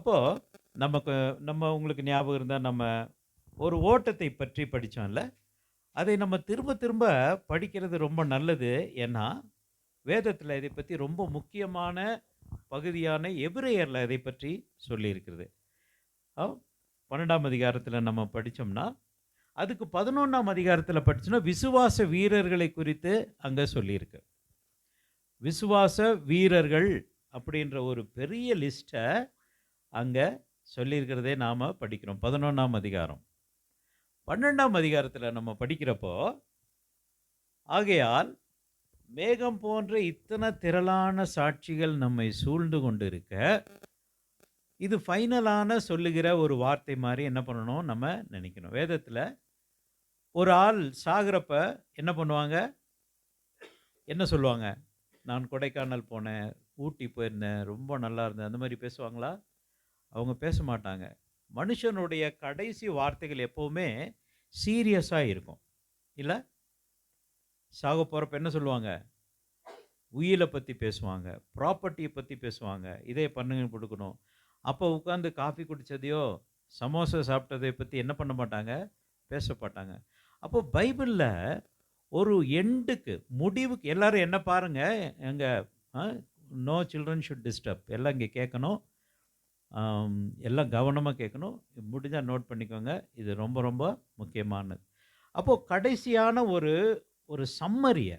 அப்போ நமக்கு உங்களுக்கு ஞாபகம் இருந்தா நம்ம ஒரு ஓட்டத்தை பற்றி படிச்சோம்ல. அதை நம்ம திரும்ப திரும்ப படிக்கிறது ரொம்ப நல்லது. ஏன்னா, வேதத்தில இதை பத்தி ரொம்ப முக்கியமான பகுதியான எபிரேயர்ல இதை பற்றி சொல்லியிருக்கிறது. அ 12ஆம் அதிகாரத்தில நம்ம படிச்சோம்னா, அதுக்கு 11ஆம் அதிகாரத்தில படிச்சோம்னா, விசுவாச வீரர்களை குறித்து அங்க சொல்லியிருக்கு. விசுவாச வீரர்கள் அப்படின்ற ஒரு பெரிய லிஸ்ட்ட அங்க சொல்லியிருக்கிறதே நாம படிக்கிறோம். 11ஆம் அதிகாரம். 12ஆம் அதிகாரத்தில நம்ம படிக்கிறப்போ, ஆகையால் மேகம் போன்ற இத்தன திரளான சாட்சிகள் நம்மை சூழ்ந்து கொண்டிருக்க, இது ஃபைனலான சொல்லுகிற ஒரு வார்த்தை மாரி என்ன பண்ணணும், நம்ம நெனைக்கணும். வேதத்தில ஒரு ஆள் சாகுறப்ப என்ன பண்ணுவாங்க? என்ன சொல்லுவாங்க? நான் கொடைக்கானல் போனேன், ஊட்டி போயிருந்தேன், ரொம்ப நல்லா இருந்தது. அந்த மாரி பேசுவாங்களா? அவங்க பேச மாட்டாங்க. மனுஷனுடைய கடைசி வார்த்தைகள் எப்பவுமே சீரியஸா இருக்கும். இல்ல? சாகப் போறப்ப என்ன சொல்லுவாங்க? உயில பத்தி பேசுவாங்க. ப்ராப்பர்ட்டிய பத்தி பேசுவாங்க. இதை பண்ணுங்க குடுக்கணும். அப்போ உட்கார்ந்து காஃபி குடிச்சதையோ, சமோசா சாப்பிட்டதை பத்தி என்ன பண்ண மாட்டாங்க? பேச மாட்டாங்க. அப்போ பைபிள்ல ஒரு எண்டுக்கு, முடிவுக்கு எல்லாரும் என்ன பாருங்க, எங்க அ நோ சில்ட்ரன் ஷுட் டிஸ்டர்ப். எல்லாம் இங்க கேட்கணும். ஆம், எல்லாம் கவனமா கேட்கணும். முடிஞ்சா நோட் பண்ணிக்கோங்க. இது ரொம்ப ரொம்ப முக்கியமானது. அப்போ கடைசியான ஒரு ஒரு சம்மரிய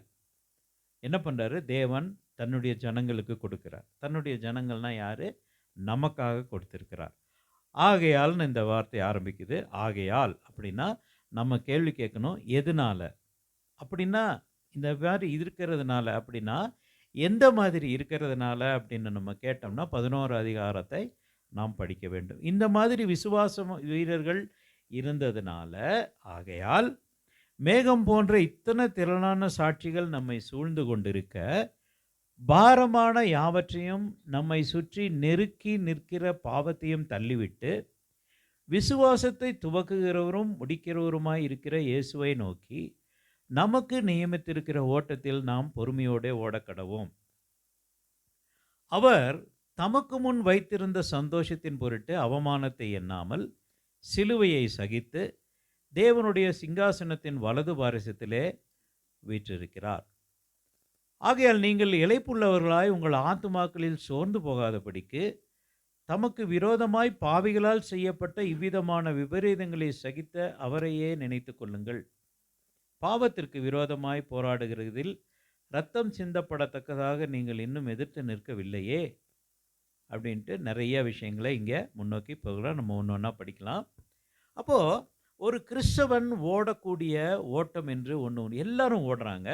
என்ன பண்றாரு? தேவன் தன்னுடைய ஜனங்களுக்கு கொடுக்கிறார். தன்னுடைய ஜனங்கள்னா யாரு? நமக்காக கொடுத்திருக்கிறார். ஆகையால்னு இந்த வார்த்தை ஆரம்பிக்குது. ஆகையால் அப்படின்னா, நம்ம கேள்வி கேட்கணும். எதுனால? அப்படின்னா, இந்த மாரி இருக்கிறதுனால அப்படின்னா, எந்த மாதிரி இருக்கிறதுனால அப்படின்னு நம்ம கேட்டோம்னா, 11 அதிகாரத்தை நாம் படிக்க வேண்டும். இந்த மாதிரி விசுவாசம் வீரர்கள் இருந்ததுனால, ஆகையால் மேகம் போன்ற இத்தனை திரளான சாட்சிகள் நம்மை சூழ்ந்து கொண்டிருக்க, பாரமான யாவற்றையும் நம்மை சுற்றி நெருக்கி நிற்கிற பாவத்தையும் தள்ளிவிட்டு, விசுவாசத்தை துவக்குகிறவரும் முடிக்கிறவருமாய் இருக்கிற இயேசுவை நோக்கி, நமக்கு நியமித்திருக்கிற ஓட்டத்தில் நாம் பொறுமையோடே ஓடக்கடவோம். அவர் தமக்கு முன் வைத்திருந்த சந்தோஷத்தின் பொருட்டு அவமானத்தை எண்ணாமல் சிலுவையை சகித்து தேவனுடைய சிங்காசனத்தின் வலது பாரிசத்திலே வீற்றிருக்கிறார். ஆகையால் நீங்கள் இளைப்புள்ளவர்களாய் உங்கள் ஆத்துமாக்களில் சோர்ந்து போகாதபடிக்கு தமக்கு விரோதமாய் பாவிகளால் செய்யப்பட்ட இவ்விதமான விபரீதங்களை சகித்த அவரையே நினைத்துக் கொள்ளுங்கள். பாவத்திற்கு விரோதமாய் போராடுகிறதில் ரத்தம் சிந்தப்படத்தக்கதாக நீங்கள் இன்னும் எதிர்த்து நிற்கவில்லையே அப்படின்ட்டு நிறைய விஷயங்களை இங்கே முன்னோக்கி போகலாம். நம்ம ஒன்று ஒன்றா படிக்கலாம். அப்போது ஒரு கிறிஸ்தவன் ஓடக்கூடிய ஓட்டம் என்று ஒன்று உண்டு. எல்லாரும் ஓடுறாங்க.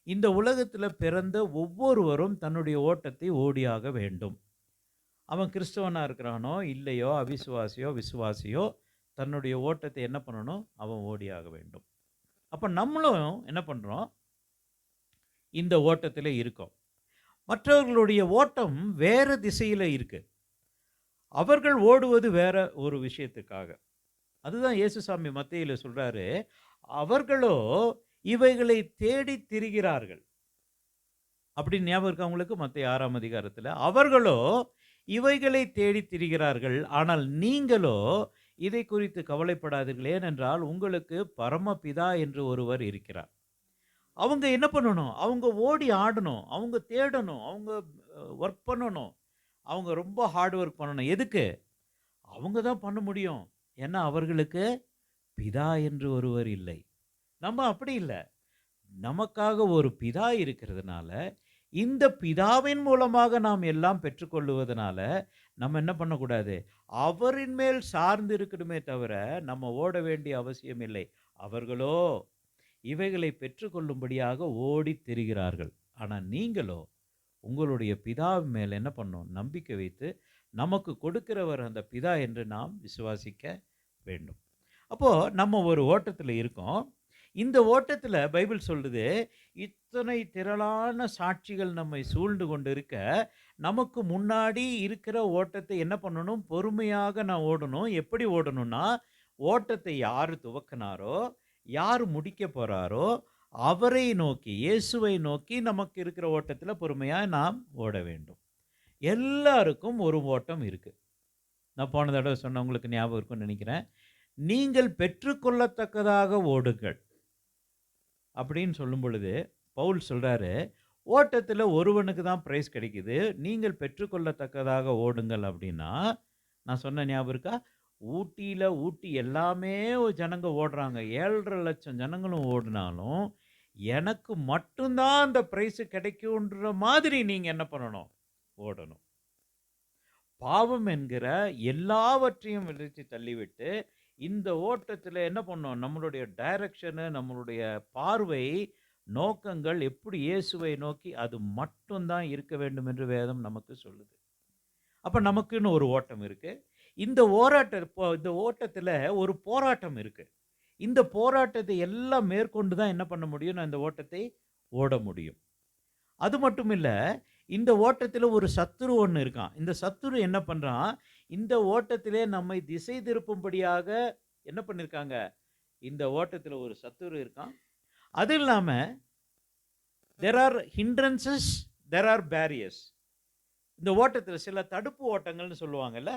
இந்த உலகத்தில் பிறந்த ஒவ்வொருவரும் தன்னுடைய ஓட்டத்தை ஓடியாக வேண்டும். அவன் கிறிஸ்தவனாக இருக்கிறானோ இல்லையோ, அவிசுவாசியோ விசுவாசியோ, தன்னுடைய ஓட்டத்தை என்ன பண்ணணும்? அவன் ஓடியாக வேண்டும். அப்போ நம்மளும் என்ன பண்ணுறோம்? இந்த ஓட்டத்தில் இருக்கோம். மற்றவர்களுடைய ஓட்டம் வேற திசையில் இருக்கு. அவர்கள் ஓடுவது வேற ஒரு விஷயத்துக்காக. அதுதான் இயேசுசாமி மத்தேயுல சொல்றாரு, அவர்களோ இவைகளை தேடி திரிகிறார்கள். அப்படி ஞாபகம் இருக்கா உங்களுக்கு? மத்தேயு 6ஆம் அதிகாரத்துல. அவர்களோ இவைகளை தேடி திரிகிறார்கள். ஆனால் நீங்களோ இதை குறித்து கவலைப்படாதீர்கள். ஏனென்றால் உங்களுக்கு பரமபிதா என்று ஒருவர் இருக்கிறார். அவங்க என்ன பண்ணணும்? அவங்க ஓடி ஆடணும். அவங்க தேடணும். அவங்க ஒர்க் பண்ணணும். அவங்க ரொம்ப ஹார்ட் ஒர்க் பண்ணணும். எதுக்கு? அவங்க தான் பண்ண முடியும். ஏன்னா அவர்களுக்கு பிதா என்று ஒருவர் இல்லை. நம்ம அப்படி இல்ல. நமக்காக ஒரு பிதா இருக்கிறதுனால, இந்த பிதாவின் மூலமாக நாம் எல்லாம் பெற்றுக்கொள்ளுவதனால, நம்ம என்ன பண்ணக்கூடாது? அவரின் மேல் சார்ந்து இருக்கணுமே தவிர, நம்ம ஓட வேண்டிய அவசியம் இல்லை. அவர்களோ இவைகளை பெற்றுக்கொள்ளும்படியாக ஓடித் திரிகிறார்கள். ஆனா நீங்களோ உங்களுடைய பிதாவின் மேல் என்ன பண்ணணும்? நம்பிக்கை வைத்து, நமக்கு கொடுக்கிறவர் அந்த பிதா என்று நாம் விசுவாசிக்க வேண்டும். அப்போ நம்ம ஒரு ஓட்டத்தில் இருக்கோம். இந்த ஓட்டத்தில் பைபிள் சொல்லுது, இத்தனை திரளான சாட்சிகள் நம்மை சூழ்ந்து கொண்டு இருக்க, நமக்கு முன்னாடி இருக்கிற ஓட்டத்தை என்ன பண்ணணும்? பொறுமையாக நான் ஓடணும். எப்படி ஓடணும்னா, ஓட்டத்தை யார் துவக்கினாரோ, யார் முடிக்க போறாரோ, அவரை நோக்கி, இயேசுவை நோக்கி நமக்கு இருக்கிற ஓட்டத்தில் பொறுமையாக நாம் ஓட வேண்டும். எல்லாருக்கும் ஒரு ஓட்டம் இருக்கு. நான் போன தடவை சொன்ன உங்களுக்கு ஞாபகம் இருக்கும்னு நினைக்கிறேன். நீங்கள் பெற்றுக்கொள்ளத்தக்கதாக ஓடுங்கள் அப்படின்னு சொல்லும் பொழுது, பவுல் சொல்றாரு, ஓட்டத்தில ஒருவனுக்கு தான் பிரைஸ் கிடைக்குது. நீங்கள் பெற்றுக்கொள்ளத்தக்கதாக ஓடுங்கள் அப்படின்னா, நான் சொன்ன ஞாபகம் இருக்கா? ஊட்டி எல்லாமே ஜனங்க ஓடுறாங்க. 7,50,000 ஜனங்களும் ஓடுனாலும், எனக்கு மட்டும் தான் அந்த பிரைஸ் கிடைக்குன்ற மாதிரி நீங்க என்ன பண்ணணும்? ஓடணும். பாவம் என்கிற எல்லாவற்றையும் விலக்கி தள்ளிவிட்டு, இந்த ஓட்டத்தில என்ன பண்ணணும்? நம்மளுடைய டைரக்ஷனு, நம்மளுடைய பார்வை, நோக்கங்கள் எப்படி இயேசுவை நோக்கி அது மட்டும் தான் இருக்க வேண்டும் என்று வேதம் நமக்கு சொல்லுது. அப்ப நமக்குன்னு ஒரு ஓட்டம் இருக்கு. இந்த ஓட்டத்தில ஒரு போராட்டம் இருக்கு. இந்த போராட்டத்தை எல்லாம் மேற்கொண்டு தான் என்ன பண்ண முடியும்? நான் இந்த ஓட்டத்தை ஓட முடியும். அது மட்டும் இல்ல, இந்த ஓட்டத்தில ஒரு சத்துரு ஒண்ணு இருக்கான். இந்த சத்துரு என்ன பண்றான்? இந்த ஓட்டத்திலே நம்மை திசை திருப்பும்படியாக என்ன பண்ணியிருக்காங்க? இந்த ஓட்டத்தில ஒரு சத்துரு இருக்கான். அது இல்லாம there are hindrances, there are barriers. இந்த ஓட்டத்தில சில தடுப்பு ஓட்டங்கள்னு சொல்லுவாங்கல்ல.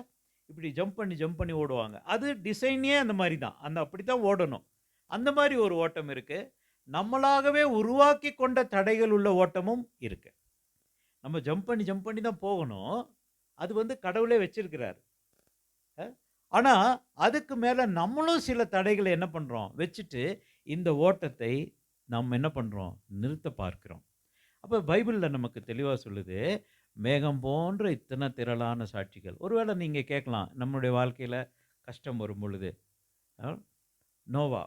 இப்படி ஜம்ப் பண்ணி ஓடுவாங்க. அது டிசைனே அந்த மாரி தான். அப்படித்தான் ஓடணும். அந்த மாரி ஒரு ஓட்டம் இருக்கு. நம்மளாகவே உருவாக்கி கொண்ட தடைகள் உள்ள ஓட்டமும் இருக்கு. நம்ம ஜம்ப் பண்ணி தான் போகணும். அது வந்து கடவுளே வச்சிருக்கிறாரு. அ ஆனா, அதுக்கு மேல நம்மளும் சில தடைகள என்ன பண்றோம்? வச்சுட்டு இந்த ஓட்டத்தை நம்ம என்ன பண்றோம்? நிறுத்த பார்க்கிறோம். அப்ப பைபிள்ல நமக்கு தெளிவா சொல்லுது, மேகம் போன்ற இத்தனை திரளான சாட்சிகள். ஒருவேளை நீங்க கேட்கலாம், நம்முடைய வாழ்க்கையில கஷ்டம் வரும் பொழுது, அ நோவா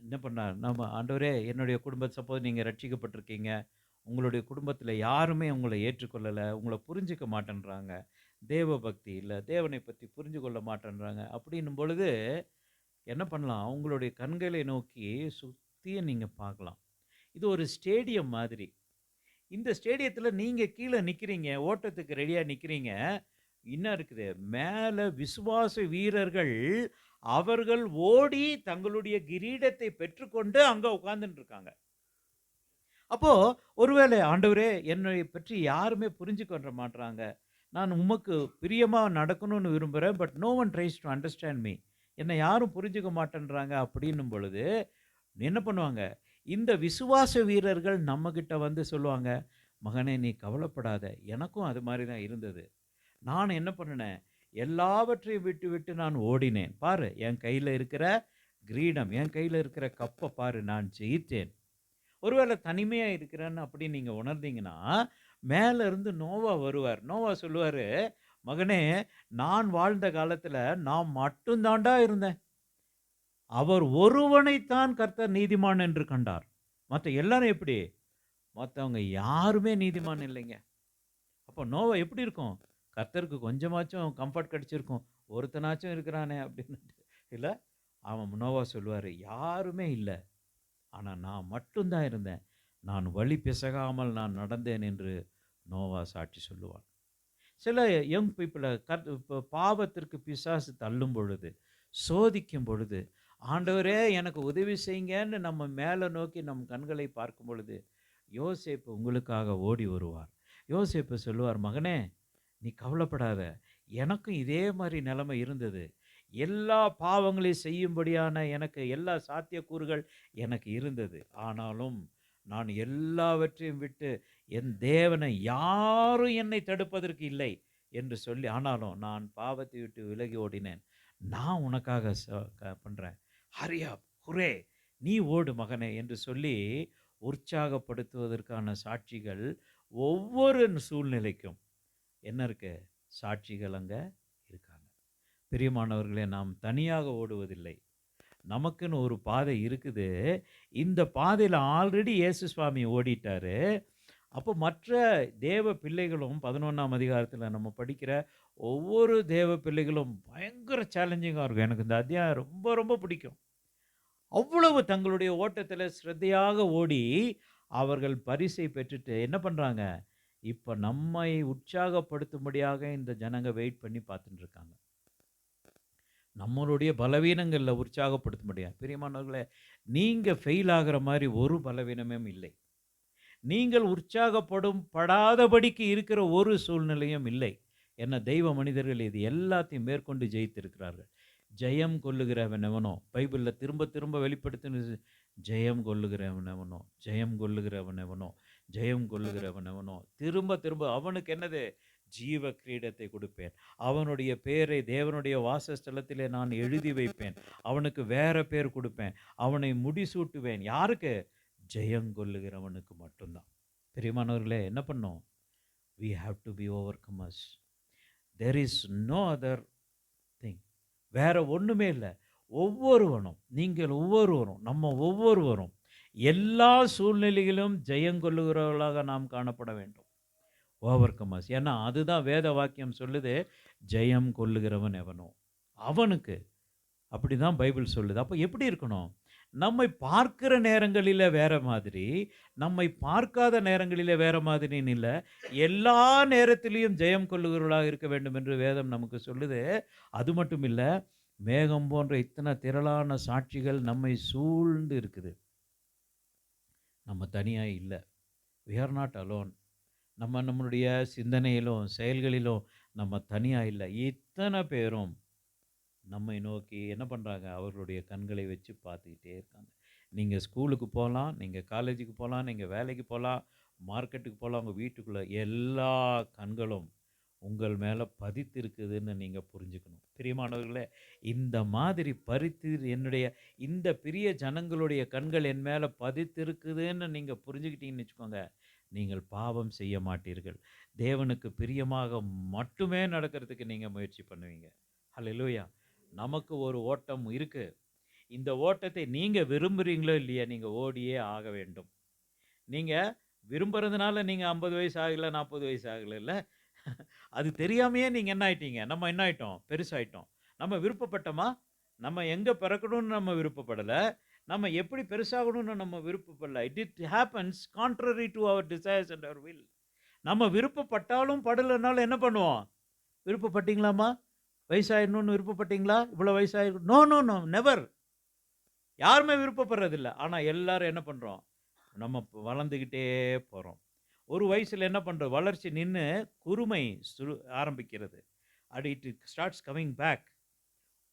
என்ன பண்ணார்? நம்ம ஆண்டவரே என்னுடைய குடும்பத்த சப்போஸ் நீங்க ரட்சிக்கப்பட்டிருக்கீங்க. உங்களுடைய குடும்பத்தில யாருமே உங்கள ஏற்றுக்கொள்ளல. உங்கள புரிஞ்சுக்க மாட்டேன்றாங்க. தேவ பக்தி இல்ல. தேவனை பத்தி புரிஞ்சு கொள்ள மாட்டேன்றாங்க. அப்படின்னும் பொழுது என்ன பண்ணலாம்? உங்களுடைய கண்களை நோக்கி சுத்தியும் நீங்க பார்க்கலாம். இது ஒரு ஸ்டேடியம் மாதிரி. இந்த ஸ்டேடியத்தில நீங்க கீழ நிக்கிறீங்க. ஓட்டத்துக்கு ரெடியா நிக்கிறீங்க. என்ன இருக்குது? மேல விசுவாச வீரர்கள் அவர்கள் ஓடி தங்களுடைய கிரீடத்தை பெற்றுக்கொண்டு அங்க உட்கார்ந்துட்டு இருக்காங்க. அப்போ ஒருவேளை ஆண்டவரே என்னை பற்றி யாருமே புரிஞ்சுக்கொள்ள மாட்றாங்க. நான் உமக்கு பிரியமா நடக்கணும்னு விரும்புறேன். But no one tries to understand me. என்னை யாரும் புரிஞ்சுக்க மாட்டேன்றாங்க அப்படின்னும் பொழுது என்ன பண்ணுவாங்க? இந்த விசுவாச வீரர்கள் நம்மகிட்ட வந்து சொல்லுவாங்க, "மகனே நீ கவலைப்படாத. எனக்கும் அது மாரி தான் இருந்தது. நான் என்ன பண்ணுனேன்? எல்லாவற்றையும் விட்டு நான் ஓடினேன். பாரு என் கையில இருக்கிற கிரீடம், என் கையில இருக்கிற கப்ப பாரு நான் ஜெயித்தேன்." ஒருவேளை தனிமையா இருக்கிறேன்னு அப்படின்னு நீங்க உணர்ந்தீங்கன்னா, மேல இருந்து நோவா வருவார். நோவா சொல்லுவாரு, "மகனே நான் வாழ்ந்த காலத்துல நான் மட்டும் தான்டா இருந்தேன். அவர் ஒருவனைத்தான் கர்த்தர் நீதிமான் என்று கண்டார். மத்த எல்லாரும் எப்படி? மத்தவங்க யாருமே நீதிமான் இல்லைங்க." அப்போ நோவா எப்படி இருக்கும்? கர்த்தருக்கு கொஞ்சமாச்சும் கம்ஃபர்ட் கிடைச்சிருக்கும். ஒருத்தனாச்சும் இருக்கிறானே அப்படின்னுட்டு. இல்ல? அவன் நோவா சொல்லுவாரு, "யாருமே இல்ல. ஆனா நான் மட்டும் தான் இருந்தேன். நான் வழி பிசகாமல் நான் நடந்தேன்" என்று நோவா சாட்சி சொல்லுவான். சில யங் பீப்பிள இப்ப பாவத்திற்கு பிசாசு தள்ளும் பொழுது, சோதிக்கும் பொழுது, ஆண்டவரே எனக்கு உதவி செய்யுங்கன்னு நம்ம மேல நோக்கி நம் கண்களை பார்க்கும் பொழுது, யோசேப்பு உங்களுக்காக ஓடி வருவார். யோசேப்பு சொல்லுவார், "மகனே நீ கவலைப்படாத. எனக்கும் இதே மாரி நிலைமை இருந்தது. எல்லா பாவங்களையும் செய்யும்படியான எனக்கு எல்லா சாத்தியக்கூறுகள் எனக்கு இருந்தது. ஆனாலும் நான் எல்லாவற்றையும் விட்டு என் தேவனை யாரும் என்னை தடுப்பதற்கு இல்லை என்று சொல்லி ஆனாலும் நான் பாவத்தை விட்டு விலகி ஓடினேன். நான் உனக்காக பண்றேன். ஹரி அப், ஹுரே! நீ ஓடு மகனே" என்று சொல்லி உற்சாகப்படுத்துவதற்கான சாட்சிகள் ஒவ்வொரு சூழ்நிலைக்கும் என்ன இருக்கு? சாட்சிகள் அங்க இருக்காங்க. பிரியமானவர்களே, நாம் தனியாக ஓடுவதில்லை. நமக்குன்னு ஒரு பாதை இருக்குது. இந்த பாதையில ஆல்ரெடி இயேசு சுவாமி ஓடிட்டாரு. அப்போ மற்ற தேவ பிள்ளைகளும் 11ஆம் அதிகாரத்தில நம்ம படிக்கிற ஒவ்வொரு தேவ பிள்ளைகளும் பயங்கர சேலஞ்சிங்கா இருக்கும். எனக்கு இந்த அத்தியாயம் ரொம்ப ரொம்ப பிடிக்கும். அவ்வளவு தங்களுடைய ஓட்டத்தில சிரத்தையாக ஓடி, அவர்கள் பரிசை பெற்றுட்டு என்ன பண்றாங்க? இப்ப நம்மை உற்சாகப்படுத்தும்படியாக இந்த ஜனங்க வெயிட் பண்ணி பார்த்துட்டு இருக்காங்க. நம்மளுடைய பலவீனங்கள்ல உற்சாகப்படுத்த முடியாது. பிரியமானவர்களே, நீங்க ஃபெயில் ஆகுற மாரி ஒரு பலவீனமும் இல்லை. நீங்கள் உற்சாகப்படாதபடிக்கு இருக்கிற ஒரு சூழ்நிலையும் இல்லை. என்ன தெய்வ மனிதர்கள் இது எல்லாத்தையும் மேற்கொண்டு ஜெயித்திருக்கிறார்கள். ஜெயம் கொள்ளுகிறவன் எவனோ, பைபிளில் திரும்ப திரும்ப வெளிப்படுத்தினது, ஜெயம் கொள்ளுகிறவன் எவனோ, ஜெயம் கொள்ளுகிறவன் எவனோ, ஜெயம் கொள்ளுகிறவன் எவனோ, திரும்ப திரும்ப அவனுக்கு என்னது, ஜீவ கிரீடத்தை கொடுப்பேன், அவனுடைய பேரை தேவனுடைய வாசஸ்தலத்திலே நான் எழுதி வைப்பேன், அவனுக்கு வேற பேர் கொடுப்பேன், அவனை முடிசூட்டுவேன். யாருக்கு? ஜெயம் கொள்ளுகிறவனுக்கு மட்டும்தான். பிரியமானவர்களே, என்ன பண்ணோம்? we have to be overcomers. there is no other thing. வேற ஒண்ணுமே இல்லை. ஒவ்வொருவனும், நீங்கள் ஒவ்வொருவரும், நம்ம ஒவ்வொருவரும் எல்லா சூழ்நிலைகளிலும் ஜெயங்கொள்ளுகிறவர்களாக நாம் காணப்பட வேண்டும். ஓவர்கமர்ஸ். ஏன்னா அதுதான் வேத வாக்கியம் சொல்லுது, ஜெயம் கொள்ளுகிறவன் எவனோ அவனுக்கு. அப்படிதான் பைபிள் சொல்லுது. அப்போ எப்படி இருக்கணும்? நம்மை பார்க்கிற நேரங்களில் வேற மாதிரி, நம்மை பார்க்காத நேரங்களில் வேற மாதிரின்னு இல்லை, எல்லா நேரத்திலையும் ஜெயம் கொள்ளுகிறவர்களாக இருக்க வேண்டும் என்று வேதம் நமக்கு சொல்லுது. அது மட்டும் இல்லை, மேகம் போன்ற இத்தனை திரளான சாட்சிகள் நம்மை சூழ்ந்து இருக்குது. நம்ம தனியாக இல்லை. we are not alone. நம்மளுடைய சிந்தனையிலும் செயல்களிலும் நம்ம தனியாக இல்லை. இத்தனை பேரும் நம்மை நோக்கி என்ன பண்ணுறாங்க? அவர்களுடைய கண்களை வச்சு பார்த்துக்கிட்டே இருக்காங்க. நீங்கள் ஸ்கூலுக்கு போகலாம், நீங்கள் காலேஜுக்கு போகலாம், நீங்கள் வேலைக்கு போகலாம், மார்க்கெட்டுக்கு போகலாம், உங்கள் வீட்டுக்குள்ளே எல்லா கண்களும் உங்கள் மேலே பதித்து இருக்குதுன்னு நீங்கள் புரிஞ்சுக்கணும். பிரியமானவர்களே, இந்த மாதிரி என்னுடைய இந்த பிரிய ஜனங்களுடைய கண்கள் என் மேலே பதித்து இருக்குதுன்னு நீங்கள் புரிஞ்சுக்கிட்டீங்கன்னு வச்சுக்கோங்க, நீங்கள் பாவம் செய்ய மாட்டீர்கள். தேவனுக்கு பிரியமாக மட்டுமே நடக்கிறதுக்கு நீங்கள் முயற்சி பண்ணுவீங்க. ஹல்லேலூயா. நமக்கு ஒரு ஓட்டம் இருக்குது. இந்த ஓட்டத்தை நீங்கள் விரும்புகிறீங்களோ இல்லையா, நீங்கள் ஓடியே ஆக வேண்டும். நீங்கள் விரும்புறதுனால நீங்கள் 50 வயசு ஆகலை, 40 வயசு ஆகலை, இல்லை, அது தெரியாமையே நீங்கள் என்ன ஆயிட்டீங்க? நம்ம என்ன ஆயிட்டோம்? பெருசாயிட்டோம். நம்ம விருப்பப்பட்டோமா? நம்ம எங்கே பிறக்கணும்னு நம்ம விருப்பப்படலை, நம்ம எப்படி பெருசாகணும்னு நம்ம விருப்பப்படலை. It happens contrary to our desires and our will. நம்ம விருப்பப்பட்டாலும் படலைனாலும் என்ன பண்ணுவோம்? விருப்பப்பட்டீங்களாமா? வயசாயிடணும்னு விருப்பப்பட்டீங்களா? இவ்வளோ வயசாயிருக்கும்? No no no, never. யாருமே விருப்பப்படுறதில்ல. ஆனால் எல்லாரும் என்ன பண்ணுறோம்? நம்ம வளர்ந்துக்கிட்டே போகிறோம். ஒரு வயசில் என்ன பண்ணுறோம்? வளர்ச்சி நின்று குறுமை ஆரம்பிக்கிறது. அது இட் ஸ்டார்ட்ஸ் கமிங் பேக்.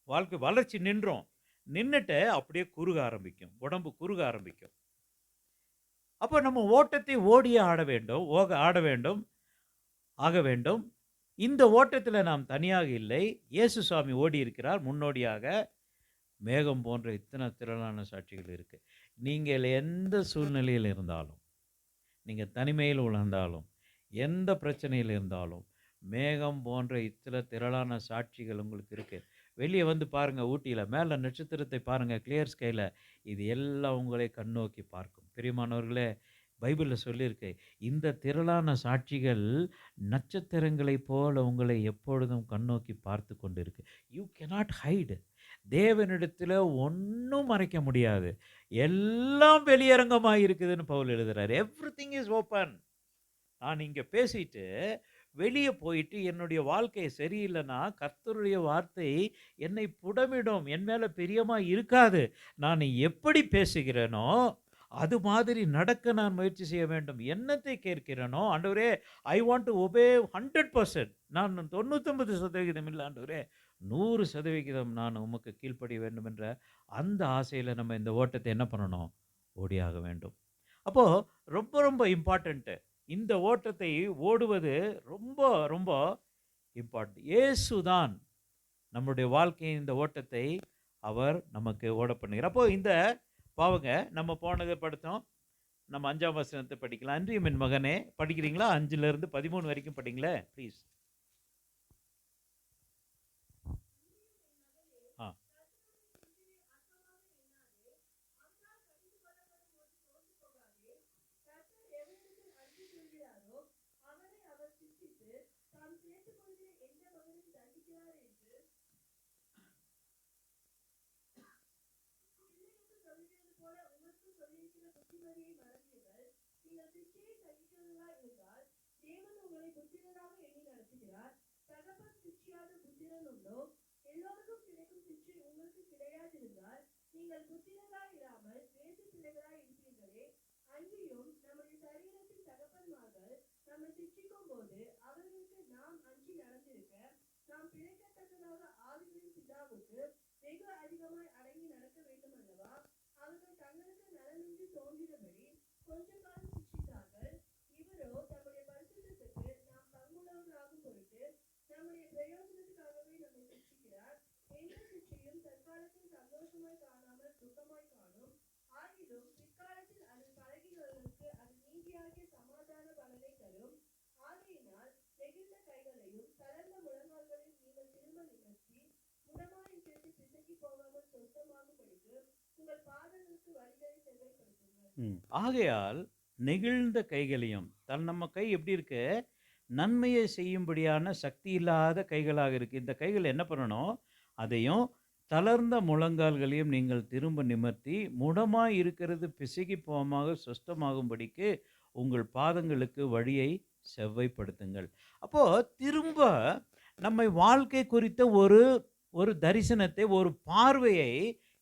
வாழ்க்கை வளர்ச்சி நின்றோம். நின்றுட்டு அப்படியே குறுக ஆரம்பிக்கும், உடம்பு குறுக ஆரம்பிக்கும். அப்போ நம்ம ஓட்டத்தை ஓடியே ஆட வேண்டும், ஆக வேண்டும். இந்த ஓட்டத்தில் நாம் தனியாக இல்லை. இயேசு சுவாமி ஓடி இருக்கிறார் முன்னோடியாக. மேகம் போன்ற இத்தனை திரளான சாட்சிகள் இருக்குது. நீங்கள் எந்த சூழ்நிலையில் இருந்தாலும், நீங்கள் தனிமையில் உணர்ந்தாலும், எந்த பிரச்சனையில் இருந்தாலும், மேகம் போன்ற இத்தனை திரளான சாட்சிகள் உங்களுக்கு இருக்குது. வெளியே வந்து பாருங்கள், ஊட்டியில் மேலே நட்சத்திரத்தை பாருங்கள், கிளியர் ஸ்கையில். இது எல்லாம் உங்களை கண்ணோக்கி பார்க்கும். பிரியமானவர்களே, பைபிளில் சொல்லியிருக்கு, இந்த திரளான சாட்சிகள் நட்சத்திரங்களைப் போல உங்களை எப்பொழுதும் கண்ணோக்கி பார்த்து கொண்டு இருக்கு. You cannot hide. தேவனிடத்தில் ஒன்றும் மறைக்க முடியாது. எல்லாம் வெளியரங்கமாக இருக்குதுன்னு பவுல் எழுதுறாரு. Everything is open. நான் இங்கே பேசிட்டு வெளியே போயிட்டு என்னுடைய வாழ்க்கை சரியில்லைன்னா கர்த்தருடைய வார்த்தை என்னை புடமிடும், என் மேலே பிரியமாக இருக்காது. நான் எப்படி பேசுகிறேனோ அது மாதிரி நடக்க நான் முயற்சி செய்ய வேண்டும். என்னத்தை கேட்கிறேனோ, ஆண்டவரே ஐ வாண்ட் டு ஒபே 100%. நான் 99% இல்லை ஆண்டவரே, 100% நான் உமக்கு கீழ்ப்படிய வேண்டும் என்ற அந்த ஆசையில் நம்ம இந்த ஓட்டத்தை என்ன பண்ணணும்? ஓடியாக வேண்டும். அப்போது ரொம்ப ரொம்ப இம்பார்ட்டண்ட்டு. இந்த ஓட்டத்தை ஓடுவது ரொம்ப ரொம்ப இம்பார்ட்டன்ட். இயேசு தான் நம்முடைய வாழ்க்கையின் இந்த ஓட்டத்தை அவர் நமக்கு ஓட பண்ணுகிறார். அப்போது இந்த பாவங்க நம்ம போனதை படுத்தோம். நம்ம 5ஆம் வசனத்தை படிக்கலாம். அன்றியும் என் மகனே, படிக்கிறீங்களா? 5லிருந்து 13 வரைக்கும் படிங்களே ப்ளீஸ். பொருட்டு வெகு அதிகமாய் அடங்கி நடக்க வேண்டும் அல்லவா? அவர்கள் தங்களுக்கு நலனின்றி தோன்றினபடி கொஞ்ச காலம் சிக்ஷித்தார்கள். இவரோ தம்முடைய பரிசுத்தத்துக்கு நாம் பங்குள்ளவர்களாகும் பொருட்டு நம்முடைய பிரயோஜனத்துக்காகவே நம்மை சிக்ஷிக்கிறார். எந்த சிக்ஷையும் தற்காலத்தில் சந்தோஷமாய் காணாமல் துக்கமாய் காணும். ஆகிலும் பிற்காலத்தில் அதில் பழகினவர்களுக்கு அது நீதியாகிய சமாதான பலனை தரும். ஆகையினால் நெகிழ்ந்த கைகளையும் தளர்ந்த முழங்கால்களையும் நீங்கள் திரும்ப நிமிர்த்தி முடமாயிருக்கிறது பிசகி போகாமல் சொஸ்தமாகும்படிக்கு உங்கள் பாதங்களுக்கு வழிகளை செவ்வாய்ப்படுத்துங்கள். ஆகையால் நெகிழ்ந்த கைகளையும் நம்ம கை எப்படி இருக்கு, நன்மையை செய்யும்படியான சக்தி இல்லாத கைகளாக இருக்கு. இந்த கைகள் என்ன பண்ணணும், அதையும் தளர்ந்த முழங்கால்களையும் நீங்கள் திரும்ப நிமிர்த்தி முடமாய் இருக்கிறது பிசகி போகாமல் சொஸ்தமாகும்படிக்கு உங்கள் பாதங்களுக்கு வழியை செவ்வைப்படுத்துங்கள். அப்போ திரும்ப நம்மை வாழ்க்கை குறித்த ஒரு தரிசனத்தை, ஒரு பார்வையை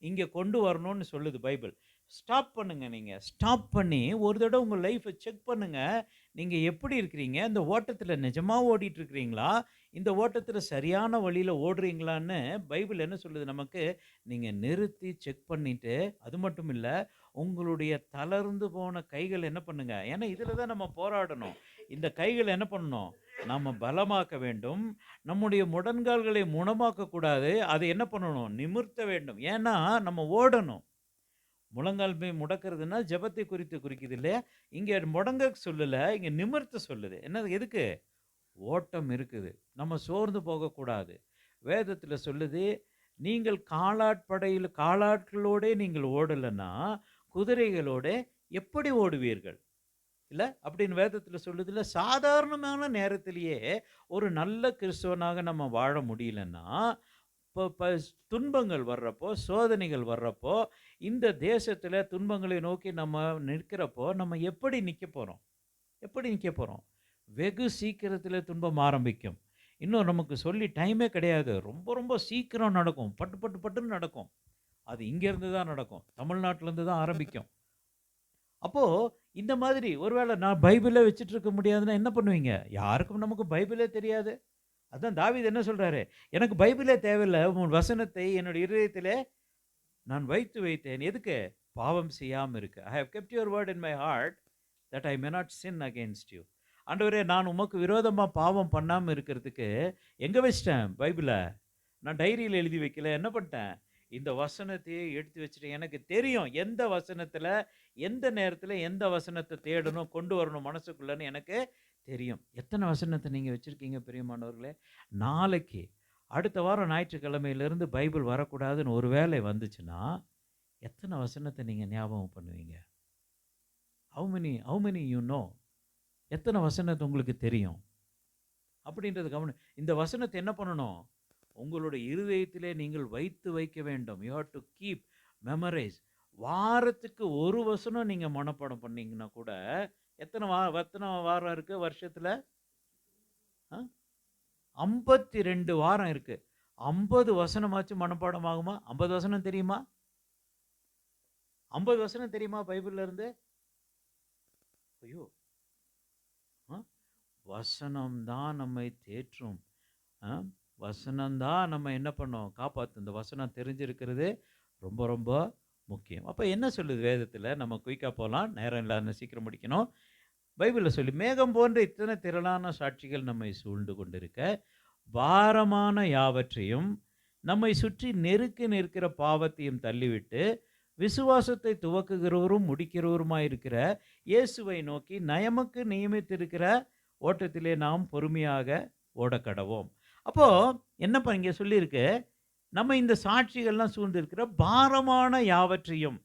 இங்கே கொண்டு வரணும்னு சொல்லுது பைபிள். ஸ்டாப் பண்ணுங்க. நீங்கள் ஸ்டாப் பண்ணி ஒரு தடவை உங்கள் லைஃப்பை செக் பண்ணுங்கள். நீங்கள் எப்படி இருக்கிறீங்க, இந்த ஓட்டத்தில் நிஜமாக ஓடிட்டுருக்கிறீங்களா, இந்த ஓட்டத்தில் சரியான வழியில் ஓடுறீங்களான்னு பைபிள் என்ன சொல்லுது நமக்கு. நீங்கள் நிறுத்தி செக் பண்ணிவிட்டு, அது மட்டும் இல்லை, உங்களுடைய தளர்ந்து போன கைகள் என்ன பண்ணுங்க, ஏன்னா இதில் தான் நம்ம போராடணும். இந்த கைகள் என்ன பண்ணணும், நம்ம பலமாக்க வேண்டும். நம்முடைய முடன்கால்களை முடமாக்கக்கூடாது, அதை என்ன பண்ணணும், நிமிர்த்த வேண்டும். ஏன்னா நம்ம ஓடணும். முழங்கால் போய் முடக்கிறதுனா ஜெபத்தை குறிக்குது இல்லையா. இங்கே முடங்க சொல்லலை, இங்கே நிமிர்த்த சொல்லுது. என்ன, எதுக்கு, ஓட்டம் இருக்குது, நம்ம சோர்ந்து போகக்கூடாது. வேதத்தில் சொல்லுது, நீங்கள் காலாட்களோட நீங்கள் ஓடலைன்னா குதிரைகளோட எப்படி ஓடுவீர்கள் இல்லை அப்படின்னு வேதத்தில் சொல்லுது. இல்லை, சாதாரணமான நேரத்திலேயே ஒரு நல்ல கிறிஸ்தவனாக நம்ம வாழ முடியலன்னா, இப்போ துன்பங்கள் வர்றப்போ, சோதனைகள் வர்றப்போ, இந்த தேசத்தில் துன்பங்களை நோக்கி நம்ம நிற்கிறப்போ நம்ம எப்படி நிற்க போகிறோம்? வெகு சீக்கிரத்தில் துன்பம் ஆரம்பிக்கும். இன்னும் நமக்கு சொல்லி டைமே கிடையாது. ரொம்ப ரொம்ப சீக்கிரம் நடக்கும், பட்டுன்னு நடக்கும். அது இங்கேருந்து தான் நடக்கும், தமிழ்நாட்டிலேருந்து தான் ஆரம்பிக்கும். அப்போது இந்த மாதிரி ஒருவேளை நான் பைபிளே வச்சுட்டு இருக்க முடியாதுன்னா என்ன பண்ணுவீங்க? யாருக்கும் நமக்கு பைபிளே தெரியாது. அதான் தாவீது என்ன சொல்கிறாரு, எனக்கு பைபிளே தேவையில்லை, உன் வசனத்தை என்னுடைய இருதயத்திலே நான் வைத்தேன். எதுக்கு? பாவம் செய்யாமல் இருக்கு. I have kept your word in my heart that I may not sin against you. ஆண்டவரே, நான் உமக்கு விரோதமாக பாவம் பண்ணாமல் இருக்கிறதுக்கு எங்கே வச்சிட்டேன் பைபிளை? நான் டைரியில் எழுதி வைக்கல, என்ன பண்ணிட்டேன், இந்த வசனத்தையே எடுத்து வச்சுட்டேன். எனக்கு தெரியும் எந்த வசனத்தில், எந்த நேரத்தில் எந்த வசனத்தை தேடணும், கொண்டு வரணும் மனசுக்குள்ளேன்னு எனக்கு தெரியும். எத்தனை வசனத்தை நீங்கள் வச்சுருக்கீங்க பிரியமானவர்களே? நாளைக்கு அடுத்த வாரம் ஞாயிற்றுக்கிழமையிலேருந்து பைபிள் வரக்கூடாதுன்னு ஒரு வேளை வந்துச்சுன்னா எத்தனை வசனத்தை நீங்கள் ஞாபகம் பண்ணுவீங்க? How many you know? எத்தனை வசனத்தை உங்களுக்கு தெரியும் அப்படின்றது கவனம். இந்த வசனத்தை என்ன பண்ணணும், உங்களுடைய இருதயத்திலே நீங்கள் வைக்க வேண்டும். You have to keep memorise. வாரத்துக்கு ஒரு வசனம் நீங்கள் மனப்பாடம் பண்ணீங்கன்னா கூட, எத்தனை வாரம் இருக்குது வருஷத்தில்? 52 வாரம் இருக்குது. 50 வசனமாச்சும் மனப்பாடம் ஆகுமா? 50 வசனம் தெரியுமா? 50 வசனம் தெரியுமா பைபிள்ல இருந்து? ஐயோ, வசனம்தான் நம்மை தேற்றும். வசனம்தான் நம்ம என்ன பண்ணோம், காப்பாற்றும். இந்த வசனம் தெரிஞ்சிருக்கிறது ரொம்ப ரொம்ப முக்கியம். அப்போ என்ன சொல்லுது வேதத்தில்? நம்ம குயிக்காக போகலாம், நேரம் இல்லாத சீக்கிரம் முடிக்கணும். பைபிளில் சொல்லி, மேகம் போன்ற இத்தனை திரளான சாட்சிகள் நம்மை சூழ்ந்து கொண்டிருக்க, பாரமான யாவற்றையும் நம்மை சுற்றி நெருக்கி நிற்கிற பாவத்தையும் தள்ளிவிட்டு விசுவாசத்தை துவக்குகிறவரும் முடிக்கிறவருமாயிருக்கிற இயேசுவை நோக்கி நயமக்கு நியமித்திருக்கிற ஓட்டத்திலே நாம் பொறுமையாக ஓடக்கடவோம். அப்போது என்னப்பா இங்கே சொல்லியிருக்கு, நம்ம இந்த சாட்சிகள்லாம் சூழ்ந்திருக்கிற பாரமான யாவற்றையும்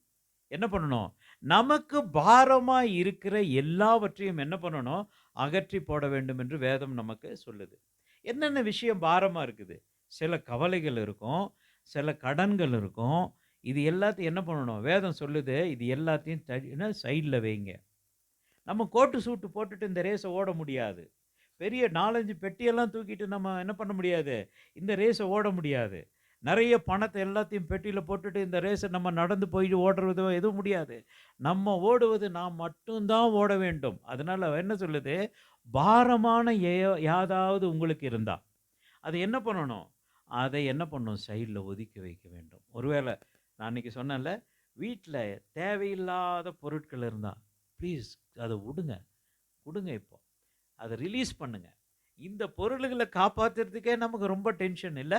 என்ன பண்ணணும், நமக்கு பாரமாக இருக்கிற எல்லாவற்றையும் என்ன பண்ணணும், அகற்றி போட வேண்டும் என்று வேதம் நமக்கு சொல்லுது. என்னென்ன விஷயம் பாரமாக இருக்குது? சில கவலைகள் இருக்கும், சில கடன்கள் இருக்கும். இது எல்லாத்தையும் என்ன பண்ணணும், வேதம் சொல்லுது, இது எல்லாத்தையும் சைடில் வைங்க. நம்ம கோட்டு சூட்டு போட்டுட்டு இந்த ரேஸை ஓட முடியாது. பெரிய 4-5 பெட்டியெல்லாம் தூக்கிட்டு நம்ம என்ன பண்ண முடியாது, இந்த ரேஸை ஓட முடியாது. நிறைய பணத்தை எல்லாத்தையும் பெட்டியில் போட்டுட்டு இந்த ரேஸை நம்ம நடந்து போயிட்டு ஓடுறது எதுவும் முடியாது. நம்ம ஓடுவது நாம் மட்டும்தான் ஓட வேண்டும். அதனால் என்ன சொல்லுது, பாரமான யாதாவது உங்களுக்கு இருந்தால் அது என்ன பண்ணணும், அதை என்ன பண்ணும், சைடில் ஒதுக்கி வைக்க வேண்டும். ஒருவேளை நான் அன்றைக்கி சொன்னேன்ல, வீட்டில் தேவையில்லாத பொருட்கள் இருந்தால் ப்ளீஸ் அதை விடுங்க, கொடுங்க, இப்போ அதை ரிலீஸ் பண்ணுங்க. இந்த பொருள்களை காப்பாற்றுறதுக்கே நமக்கு ரொம்ப டென்ஷன் இல்லை.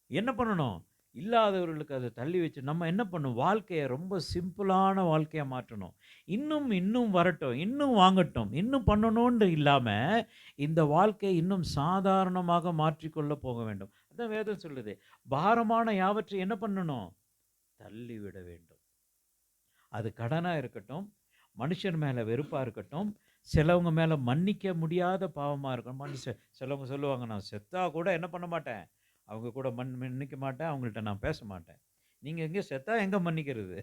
என்ன பண்ணணும், இல்லாதவர்களுக்கு அதை தள்ளி வச்சு நம்ம என்ன பண்ணணும், வாழ்க்கையை ரொம்ப சிம்பிளான வாழ்க்கையாக மாற்றணும். இன்னும் இன்னும் வரட்டும், இன்னும் வாங்கட்டும், இன்னும் பண்ணணும்னு இல்லாமல் இந்த வாழ்க்கையை இன்னும் சாதாரணமாக மாற்றிக்கொள்ள போக வேண்டும். அதான் வேதம் சொல்லுது, பாரமான யாவற்றை என்ன பண்ணணும், தள்ளிவிட வேண்டும். அது கடனாக இருக்கட்டும், மனுஷன் மேலே வெறுப்பாக இருக்கட்டும், சிலவங்க மேலே மன்னிக்க முடியாத பாவமாக இருக்கணும். சிலவங்க சொல்லுவாங்க, நான் செத்தா கூட என்ன பண்ண மாட்டேன், அவங்க கூட மன்னிக்க மாட்டேன், அவங்கள்ட்ட நான் பேச மாட்டேன். நீங்கள் எங்கே செத்தா எங்கே மன்னிக்கிறது?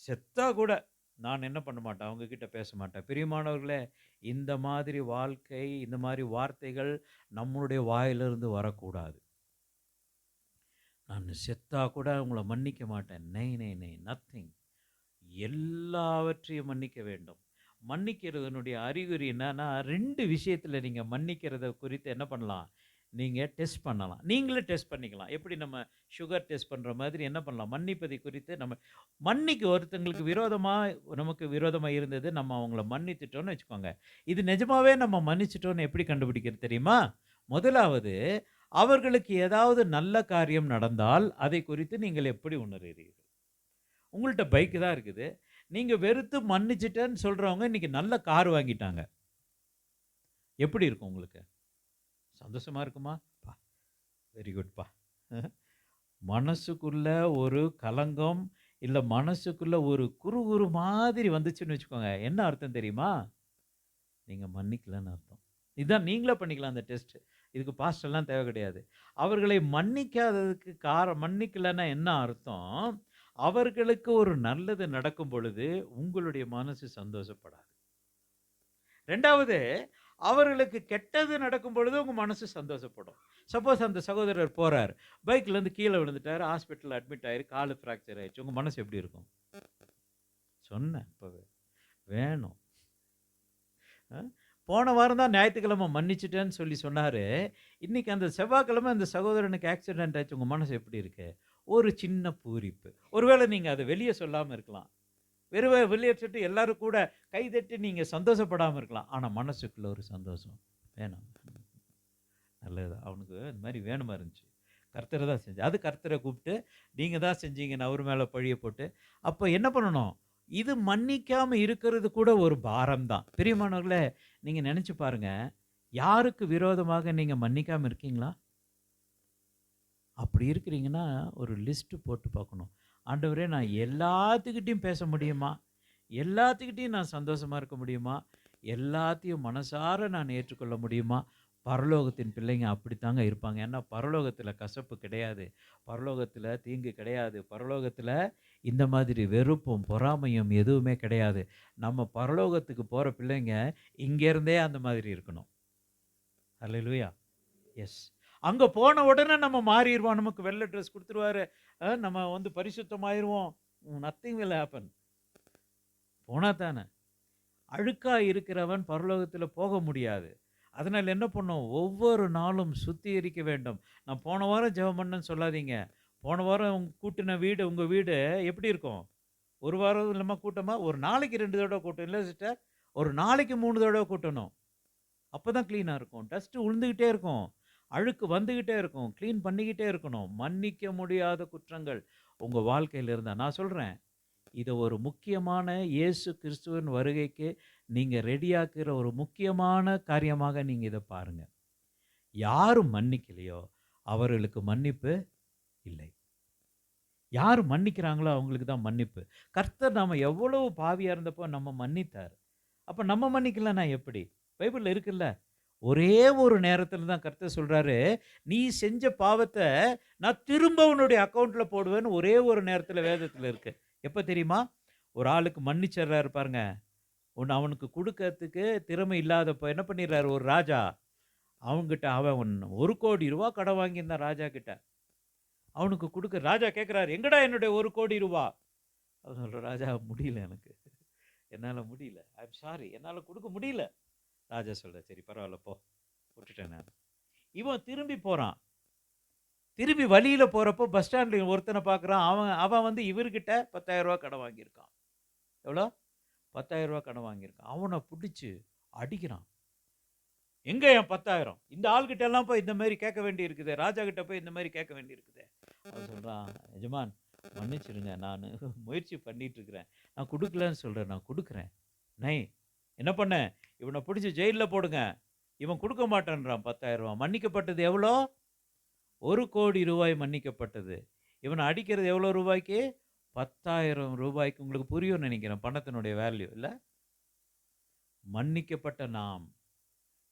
செத்தா கூட நான் என்ன பண்ண மாட்டேன், அவங்கக்கிட்ட பேச மாட்டேன். பிரியமானவர்களே, இந்த மாதிரி வாழ்க்கை, இந்த மாதிரி வார்த்தைகள் நம்மளுடைய வாயிலிருந்து வரக்கூடாது. நான் செத்தா கூட உங்களை மன்னிக்க மாட்டேன். நெய் நெய் நெய், நத்திங். எல்லாவற்றையும் மன்னிக்க வேண்டும். மன்னிக்கிறதனுடைய அறிகுறி என்னன்னா, 2 விஷயத்தில் நீங்கள் மன்னிக்கிறத குறித்து என்ன பண்ணலாம், நீங்கள் டெஸ்ட் பண்ணலாம். நீங்களே டெஸ்ட் பண்ணிக்கலாம். எப்படி நம்ம சுகர் டெஸ்ட் பண்ணுற மாதிரி என்ன பண்ணலாம், மன்னிப்பதை குறித்து நம்ம ஒருத்தங்களுக்கு நமக்கு விரோதமாக இருந்தது, நம்ம அவங்கள மன்னித்துட்டோன்னு வச்சுக்கோங்க. இது நிஜமாவே நம்ம மன்னிச்சிட்டோன்னு எப்படி கண்டுபிடிக்கிறது தெரியுமா? முதலாவது, அவர்களுக்கு ஏதாவது நல்ல காரியம் நடந்தால் அதை குறித்து நீங்கள் எப்படி உணர்கிறீர்கள்? உங்கள்கிட்ட பைக்கு தான் இருக்குது, நீங்கள் வெறுத்து மன்னிச்சிட்டேன்னு சொல்கிறவங்க இன்றைக்கி நல்ல கார் வாங்கிட்டாங்க, எப்படி இருக்கும் உங்களுக்கு? சந்தோஷமாக இருக்குமா? பா, வெரி குட்பா. மனசுக்குள்ள ஒரு கலங்கம் இல்லை மனசுக்குள்ள ஒரு குறு மாதிரி வந்துச்சுன்னு வச்சுக்கோங்க, என்ன அர்த்தம் தெரியுமா? நீங்கள் மன்னிக்கலன்னு அர்த்தம். இதுதான் நீங்களே பண்ணிக்கலாம் அந்த டெஸ்ட். இதுக்கு பாஸ்டெல்லாம் தேவை கிடையாது. அவர்களை மன்னிக்காததுக்கு மன்னிக்கலைன்னா என்ன அர்த்தம்? அவர்களுக்கு ஒரு நல்லது நடக்கும் பொழுது உங்களுடைய மனசு சந்தோஷப்படாது. 2வது, அவர்களுக்கு கெட்டது நடக்கும் பொழுது உங்கள் மனசு சந்தோஷப்படும். சப்போஸ் அந்த சகோதரர் போகிறார், பைக்லேருந்து கீழே விழுந்துட்டார், ஹாஸ்பிட்டலில் அட்மிட் ஆகி காலு ஃப்ராக்சர் ஆகிடுச்சு, உங்கள் மனசு எப்படி இருக்கும்? சொன்னேன் இப்போவே, வேணும். போன வாரம் தான் ஞாயிற்றுக்கிழமை மன்னிச்சிட்டேன்னு சொன்னார். இன்றைக்கி அந்த செவ்வாய்க்கிழமை அந்த சகோதரனுக்கு ஆக்சிடென்ட் ஆச்சு, உங்கள் மனசு எப்படி இருக்கு? ஒரு சின்ன பூரிப்பு. ஒருவேளை நீங்கள் அதை வெளியே சொல்லாமல் இருக்கலாம், வெளியே சொல்லிட்டு எல்லாரும் கூட கைதட்டி நீங்கள் சந்தோஷப்படாமல் இருக்கலாம், ஆனால் மனசுக்குள்ள ஒரு சந்தோஷம் வேணும். நல்லது, அவனுக்கு இந்த மாதிரி வேணுமா இருந்துச்சு, கர்த்தரை தான் செஞ்சு, அது கர்த்தரை கூப்பிட்டு நீங்கள் தான் செஞ்சீங்கன்னு அவர் மேலே பழிய போட்டு, அப்போ என்ன பண்ணணும், இது மன்னிக்காமல் இருக்கிறது கூட ஒரு பாரம் தான். பிரியமானவர்களே, நீங்கள் நினச்சி பாருங்கள், யாருக்கு விரோதமாக நீங்கள் மன்னிக்காமல் இருக்கீங்களா? அப்படி இருக்கிறீங்கன்னா ஒரு லிஸ்ட்டு போட்டு பார்க்கணும். ஆண்டவரே, நான் எல்லாத்துக்கிட்டையும் பேச முடியுமா? எல்லாத்துக்கிட்டையும் நான் சந்தோஷமாக இருக்க முடியுமா? எல்லாத்தையும் மனசார நான் ஏற்றுக்கொள்ள முடியுமா? பரலோகத்தின் பிள்ளைங்க அப்படித்தாங்க இருப்பாங்க. ஏன்னா பரலோகத்தில் கசப்பு கிடையாது, பரலோகத்தில் தீங்கு கிடையாது, பரலோகத்தில் இந்த மாதிரி வெறுப்பும் பொறாமையும் எதுவுமே கிடையாது. நம்ம பரலோகத்துக்கு போகிற பிள்ளைங்க இங்கேருந்தே அந்த மாதிரி இருக்கணும். அல்லேலூயா. எஸ். அங்கே போன உடனே நம்ம மாறிடுவோம், நமக்கு வெள்ளை ட்ரெஸ் கொடுத்துருவாரு, நம்ம பரிசுத்தமாயிருவோம். Nothing will happen. போனால் தானே. அழுக்காக இருக்கிறவன் பரலோகத்தில் போக முடியாது. அதனால் என்ன பண்ணும், ஒவ்வொரு நாளும் சுத்திகரிக்க வேண்டும். நான் போன வாரம் ஜெபம் பண்ணேன்னு சொல்லாதீங்க. போன வாரம் கூட்டின வீடு, உங்கள் வீடு எப்படி இருக்கும்? ஒரு வாரம் இல்லாமல் கூட்டமாக, ஒரு நாளைக்கு 2 தடவை கூட்டம் இல்லை சிஸ்டர், ஒரு நாளைக்கு 3 தடவை கூட்டணும். அப்போ தான் க்ளீனாக இருக்கும். டஸ்ட்டு உழுந்துக்கிட்டே இருக்கும், அழுக்கு வந்துக்கிட்டே இருக்கும், க்ளீன் பண்ணிக்கிட்டே இருக்கணும். மன்னிக்க முடியாத குற்றங்கள் உங்கள் வாழ்க்கையில் இருந்தால், நான் சொல்கிறேன், இதை ஒரு முக்கியமான இயேசு கிறிஸ்துவின் வருகைக்கு நீங்கள் ரெடியாக்குற ஒரு முக்கியமான காரியமாக நீங்கள் இதை பாருங்கள். யாரும் மன்னிக்கலையோ அவர்களுக்கு மன்னிப்பு இல்லை. யார் மன்னிக்கிறாங்களோ அவங்களுக்கு தான் மன்னிப்பு. கர்த்தர் நாம் எவ்வளவு பாவியாக இருந்தப்போ நம்ம மன்னித்தார். அப்போ நம்ம மன்னிக்கலன்னா எப்படி? பைபிளில் இருக்குல்ல, ஒரே ஒரு நேரத்தில் தான் கர்த்தர் சொல்கிறாரு, நீ செஞ்ச பாவத்தை நான் திரும்ப உன்னுடைய அக்கௌண்ட்டில் போடுவேன்னு ஒரே ஒரு நேரத்தில் வேதத்தில் இருக்குது. எப்போ தெரியுமா? ஒரு ஆளுக்கு மன்னிச்சிட்றாரு பாருங்க, அவனுக்கு கொடுக்கறதுக்கு திறமை இல்லாதப்போ என்ன பண்ணிடுறாரு, ஒரு ராஜா அவங்ககிட்ட, அவன் 1 கோடி ரூபா கடன் வாங்கியிருந்தான் ராஜா கிட்ட, அவனுக்கு கொடுக்க ராஜா கேட்குறாரு, எங்கடா என்னுடைய 1 கோடி ரூபா? அவன் சொல்கிற, ராஜா முடியல, எனக்கு என்னால் முடியல, ஐ எம் சாரி, என்னால் கொடுக்க முடியல. ராஜா சொல்கிற, சரி பரவாயில்ல போ, விட்டுட்டேன் நான். இவன் திரும்பி போகிறான், திரும்பி வழியில போறப்போ பஸ் ஸ்டாண்ட்ல ஒருத்தனை பார்க்குறான். அவன் அவன் வந்து இவர்கிட்ட ரூ. 10,000 கடன் வாங்கியிருக்கான். எவ்வளோ? ரூ. 10,000 கடன் வாங்கியிருக்கான். அவன புடிச்சு அடிக்கிறான். எங்க என் 10,000? இந்த ஆள்கிட்ட எல்லாம் போய் இந்த மாரி கேட்க வேண்டி இருக்குதே. ராஜா கிட்ட போய் இந்த மாரி கேட்க வேண்டி இருக்குதே. அவன் சொல்றான், எஜமான் மன்னிச்சிடுங்க. நானு முயற்சி பண்ணிட்டு இருக்கிறேன். நான் குடுக்கலன்னு சொல்றேன். நான் குடுக்குறேன். நை என்ன பண்ண? இவன புடிச்சு ஜெயில்ல போடுங்க. இவன் குடுக்க மாட்டேன்றான் 10,000. மன்னிக்கப்பட்டது எவ்வளோ? ரூ. 1,00,00,000 மன்னிக்கப்பட்டது. இவன அடிக்கிறது எவ்வளோ ரூபாய்க்கு? ரூ. 10,000. உங்களுக்கு புரியும்னு நினைக்கிறேன். பணத்தினுடைய வேல்யூ இல்ல? மன்னிக்கப்பட்ட நாம்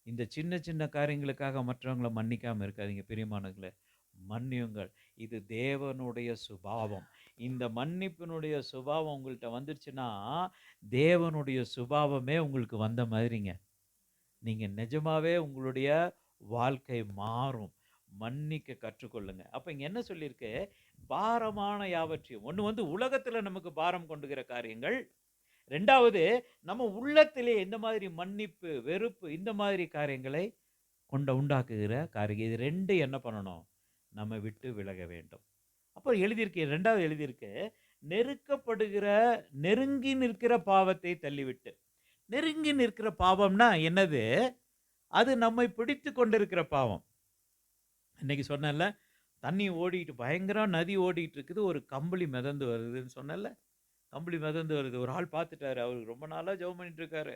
இந்த சின்ன சின்ன காரியங்களுக்காக மற்றவங்கள மன்னிக்காம இருக்காதீங்க பிரியமானவர்களே. மன்னியுங்கள். இது தேவனுடைய சுபாவம். இந்த மன்னிப்பினுடைய சுபாவம் உங்கள்ட்ட வந்துருச்சுன்னா, தேவனுடைய சுபாவமே உங்களுக்கு வந்த மாதிரிங்க. நீங்க நிஜமாவே உங்களுடைய வாழ்க்கை மாறும். மன்னிக்க கற்றுக்கொள்ளுங்க. அப்ப இங்க என்ன சொல்லியிருக்கு? பாரமான யாவற்றையும். ஒண்ணு வந்து உலகத்துல நமக்கு பாரம் கொண்டுகிற காரியங்கள். 2வது நம்ம உள்ளத்திலே எந்த மாதிரி மன்னிப்பு, வெறுப்பு இந்த மாதிரி காரியங்களை உண்டாக்குகிற காரியம். இது 2 என்ன பண்ணணும்? நம்ம விட்டு விலக வேண்டும். அப்போ எழுதியிருக்கு 2வது எழுதியிருக்கு, நெருக்கப்படுகிற நெருங்கி நிற்கிற பாவத்தை தள்ளிவிட்டு. நெருங்கி நிற்கிற பாவம்னா என்னது? அது நம்மை பிடித்துக் கொண்டிருக்கிற பாவம். இன்னைக்கு சொன்னேன்ல, தண்ணி ஓடிட்டு பயங்கர நதி ஓடிட்டு இருக்குது. ஒரு கம்பளி மிதந்து வருதுன்னு சொன்னேன்ல. கம்பளி மிதந்து வருது. ஒரு ஆள் பார்த்துட்டாரு. அவருக்கு ரொம்ப நாளா ஜெபம் பண்ணிட்டு இருக்காரு.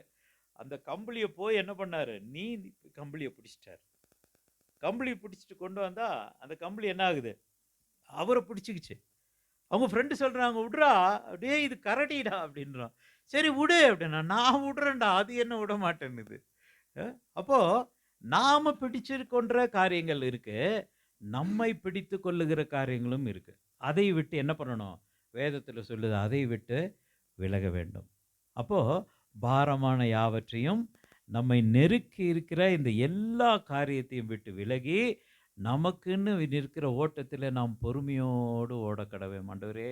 அந்த கம்பளிய போய் என்ன பண்ணாரு? நீந்தி கம்பளிய பிடிச்சிட்டாரு. கம்பளி பிடிச்சிட்டு கொண்டு வந்தா, அந்த கம்பளி என்ன ஆகுது? அவர பிடிச்சுக்கிச்சு. அவங்க ஃப்ரெண்ட் சொல்றாங்க, "உட்றா, டேய் இது கரடிடா" அப்படின்றான். "சரி உடு" அப்படின்னா, "நான் உடுறேன்டா, அது என்ன விட மாட்டேன்னுது." அ அப்போ நாம பிடிச்சுக்கொண்ட காரியங்கள் இருக்கு. நம்மை பிடித்துக் கொள்ளுகிற காரியங்களும் இருக்கு. அதை விட்டு என்ன பண்ணணும்? வேதத்துல சொல்லுது, அதை விட்டு விலக வேண்டும். அப்போ பாரமான யாவற்றையும் நம்மை நெருக்கி இருக்கிற இந்த எல்லா காரியத்தையும் விட்டு விலகி, நமக்குன்னு நிற்கிற ஓட்டத்தில நாம் பொறுமையோடு ஓடக்கடவேன். ஆண்டவரே,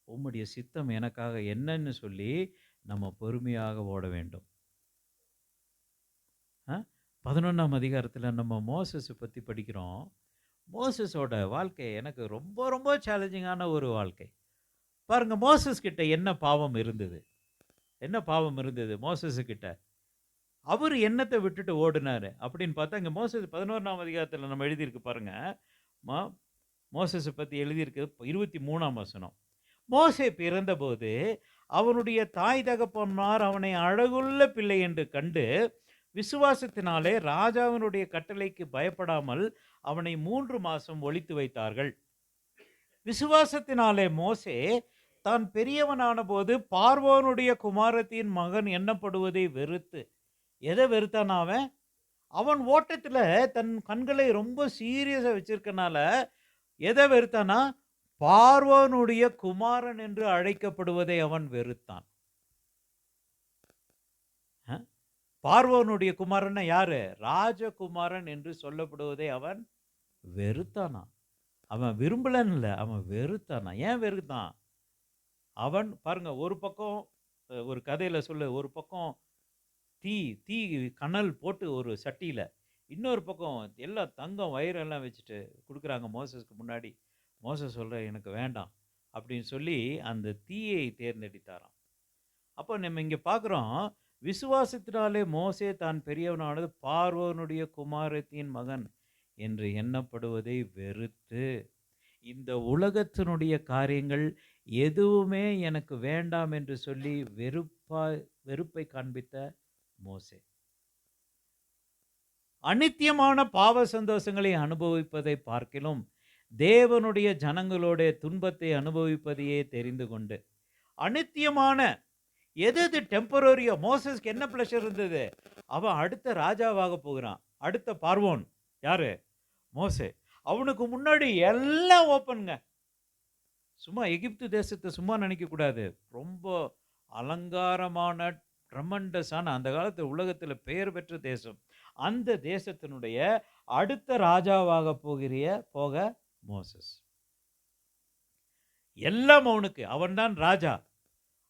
உம்முடைய சித்தம் எனக்காக என்னன்னு சொல்லி நம்ம பொறுமையாக ஓட வேண்டும். அ 11ஆம் அதிகாரத்தில நம்ம மோசஸ பத்தி படிக்கிறோம். மோசஸோட வாழ்க்கை எனக்கு ரொம்ப ரொம்ப சேலஞ்சிங்கான ஒரு வாழ்க்கை. பாருங்க மோசஸ் கிட்ட என்ன பாவம் இருந்தது? என்ன பாவம் இருந்தது மோசஸ் கிட்ட? அவரு என்னத்த விட்டுட்டு ஓடுனாரு அப்படின்னு பார்த்தா, இங்க மோசஸ் 11ஆம் அதிகாரத்தில நம்ம எழுதியிருக்கு பாருங்க. ம மோசஸ பத்தி எழுதியிருக்கு 23ஆம் வசனம். மோசே பிறந்தபோது அவனுடைய தாய் தகப்பன்மார் அவனை அழகுள்ள பிள்ளை என்று கண்டு, விசுவாசத்தினாலே ராஜாவினுடைய கட்டளைக்கு பயப்படாமல் அவனை 3 மாசம் ஒளித்து வைத்தார்கள். விசுவாசத்தினாலே மோசே தான் பெரியவனானபோது பார்வோனுடைய குமாரத்தின் மகன் எண்ணப்படுவதை வெறுத்து, எதை வெறுத்தானா அவன்? அவன் ஓட்டத்துல தன் கண்களை ரொம்ப சீரியஸா வச்சிருக்கனால, எதை வெறுத்தானா? பார்வோனுடைய குமாரன் என்று அழைக்கப்படுவதை அவன் வெறுத்தான். அ பார்வோனுடைய குமாரன்னா யாரு? ராஜகுமாரன் என்று சொல்லப்படுவதை அவன் வெறுத்தானாம். அவன் விரும்பலன்னு இல்ல, அவன் வெறுத்தானாம். ஏன் வெறுத்தான்? அவன் பாருங்க ஒரு பக்கம் ஒரு கதையில ஒரு பக்கம் தீ தீ கனல் போட்டு ஒரு சட்டியில, இன்னொரு பக்கம் எல்லாம் தங்கம் வைரம்லாம் வச்சுட்டு குடுக்குறாங்க மோசஸ்க்கு முன்னாடி. மோசஸ் சொல்றான், "எனக்கு வேண்டாம்" அப்படின்னு சொல்லி அந்த தீயை தேர்ந்தெடுத்தாராம். அப்போ நம்ம இங்க பார்க்குறோம், விசுவாசத்தினாலே மோசே தான் பெரியவனானது பார்வோனுடைய குமாரத்தின் மகன் என்று எண்ணப்படுவதை வெறுத்து, இந்த உலகத்தினுடைய காரியங்கள் எதுவுமே எனக்கு வேண்டாம் என்று சொல்லி வெறுப்பை காண்பித்த மோசே. அநித்தியமான பாவ சந்தோஷங்களை அனுபவிப்பதை பார்க்கிலும் தேவனுடைய ஜனங்களுடைய துன்பத்தை அனுபவிப்பதையே தெரிந்து கொண்டு, அநித்தியமான எது எது டெம்பரரியோ, மோசஸ்க்கு என்ன பிளஷர் இருந்தது? அவன் அடுத்த ராஜாவாக போகிறான். அடுத்த பார்வோன் யாரு? மோசே. அவனுக்கு முன்னாடி எல்லாம் ஓப்பன்ங்க. சும்மா எகிப்து தேசத்தை சும்மா நினைக்க கூடாது. ரொம்ப அலங்காரமான ட்ரெமண்டஸான அந்த காலத்து உலகத்துல பெயர் பெற்ற தேசம். அந்த தேசத்தினுடைய அடுத்த ராஜாவாக போக மோசஸ். எல்லாம் அவனுக்கு. அவன்தான் ராஜா.